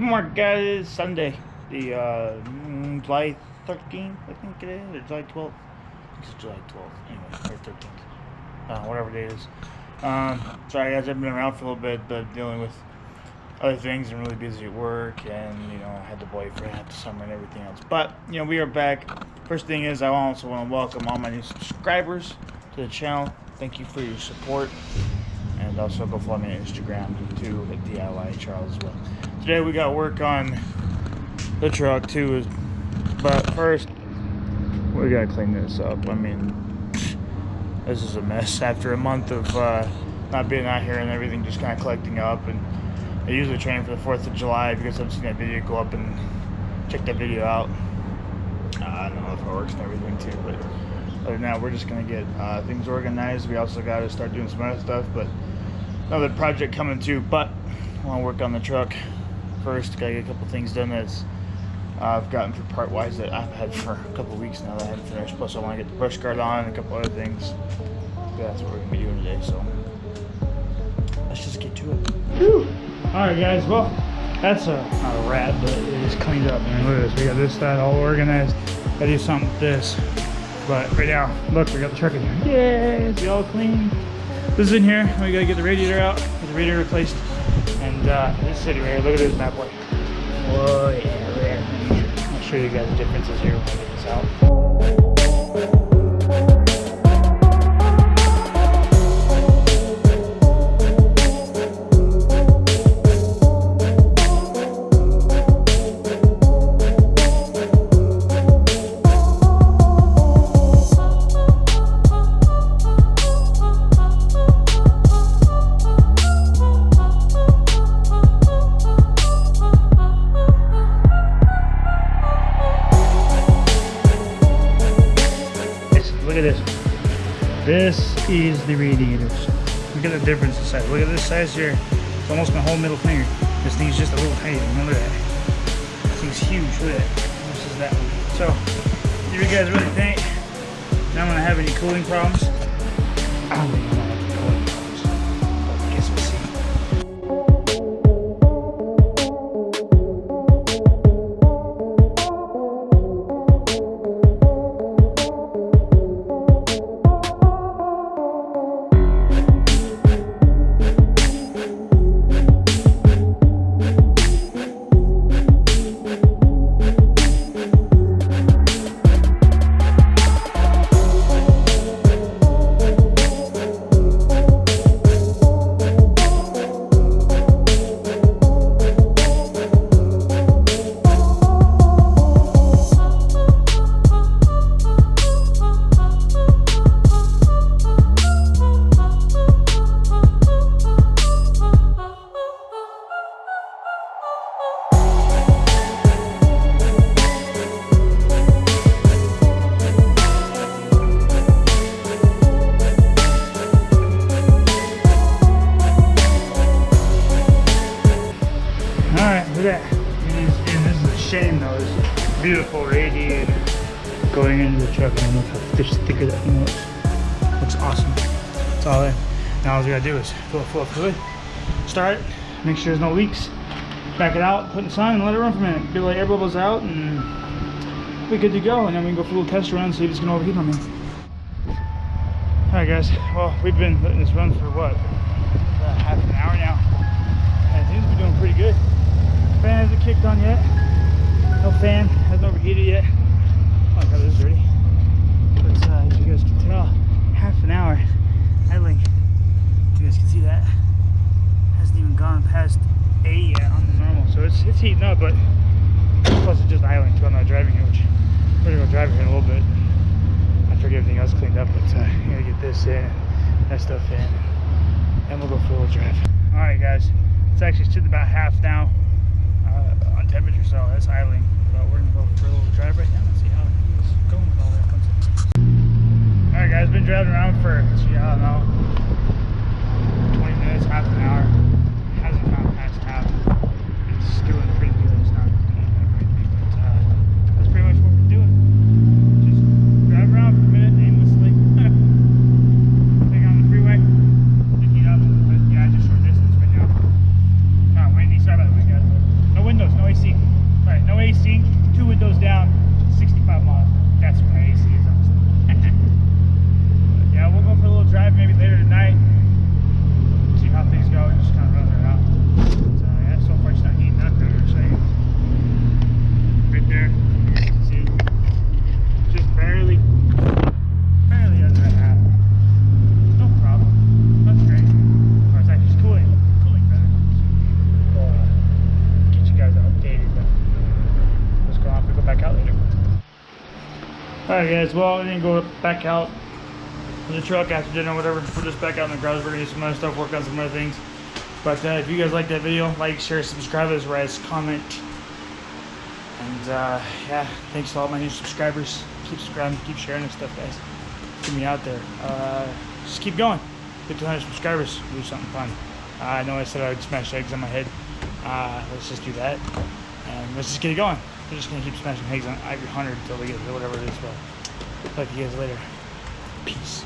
Mark, guys. Sunday, the July 13th, I think it is, or July 12th. It's July 12th, anyway, or 13th, whatever day it is. Sorry, guys, I've been around for a little bit, but dealing with other things and really busy at work, and I had the boyfriend after summer and everything else. But we are back. First thing is, I also want to welcome all my new subscribers to the channel. Thank you for your support. And also go follow me on Instagram too at D.I.Y Charles as well. Today we got work on the truck too, but first we gotta clean this up. I mean, this is a mess after a month of not being out here and everything just kind of collecting up. And I usually train for the 4th of July. If you guys haven't seen that video, go up and check that video out. I don't know if it works and everything too, but other than that, we're just gonna get things organized. We also got to start doing some other stuff, but another project coming too. But I want to work on the truck first. Gotta get a couple things done that's I've gotten through part wise that I've had for a couple weeks now that I haven't finished. Plus I want to get the brush guard on and a couple other things. Yeah, that's what we're gonna be doing today. So let's just get to it. Whew. All right, guys. Well, that's not a wrap, but it is cleaned up. Man, look at this. We got this side all organized. Gotta do something with this. But right now, look, we got the truck in here. Yay, it's all clean. This is in here. We gotta get the radiator out, get the radiator replaced, and this city right here. Look at this bad boy. Whoa, yeah, look at that. I'll show you guys the differences here when we get this out. Look at this. This is the radiators. Look at the difference in size. Look at this size here. It's almost my whole middle finger. This thing's just a little tiny. Remember that? This thing's huge. Look at that. This is that one. So, do you guys really think that I'm gonna have any cooling problems? I don't think I'm gonna have any cooling problems. But I guess we'll see. And this is a shame though. This beautiful radiator going into the truck, and look how thicker that thing looks awesome. That's all there. Now all we gotta do is fill it full of fluid, start it, make sure there's no leaks, back it out, put it in the sun, and let it run for a minute. Get the air bubbles out, and we're good to go. And then we can go for a little test run and see if it's gonna overheat on me. Alright guys, well, we've been letting this run for what? About half an hour now. And it seems to be doing pretty good. Fan hasn't kicked on yet. No fan, hasn't overheated yet. Oh god, this is dirty. But as you guys can tell, half an hour idling. You guys can see that. Hasn't even gone past 8 yet on the normal. So it's heating up, but plus it's just idling, so I'm not driving here, which we're gonna go drive here in a little bit. After I get everything else cleaned up, but you gotta get this in, that stuff in, and we'll go for a little drive. Alright guys, it's actually sitting about half now. On temperature, so that's idling. But we're gonna go for a little drive right now and see how it's going with all that concept. Alright guys, been driving around for, I don't know, 20 minutes, half an hour. Hasn't gone past half. It's doing pretty good. It's not heating up or anything, but that's pretty much what we're doing. Just drive around for a minute aimlessly. Take on the freeway. Heat up, but yeah, just short distance right now. Windy, sorry about the wind guys. Alright guys, well I didn't go back out in the truck after dinner or whatever. We're just back out in the garage. We're gonna do some other stuff, work on some other things. But if you guys like that video, like, share, subscribe, as well as comment. And yeah, thanks to all my new subscribers. Keep subscribing, keep sharing this stuff, guys. Get me out there. Just keep going. Get 200 subscribers. Do something fun. I know I said I would smash eggs on my head. Let's just do that. And let's just get it going. We're just going to keep smashing eggs on every 100 until we get to whatever it is. But talk to you guys later. Peace.